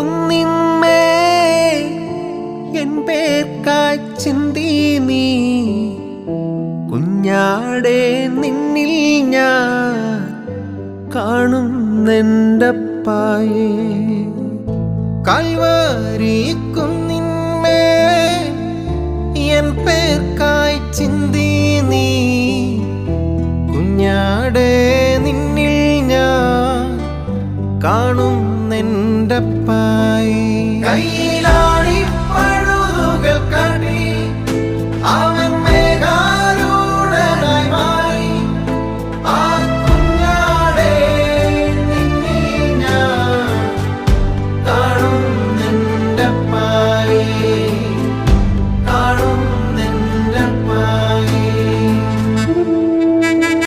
കുന്നിന്മേ N പേർക്കായി ചിന്തി നീ കുഞ്ഞാടേ നിന്നിൽ ഞാൻ കാണുന്നെൻ്റപ്പായേ കാൽവരി കുന്നിന്മേ എൻ പേർക്കായി ചിന്തി നീ കുഞ്ഞാടേ നിന്നിൽ ഞാൻ കാണുന്നെൻ്റപ്പായേ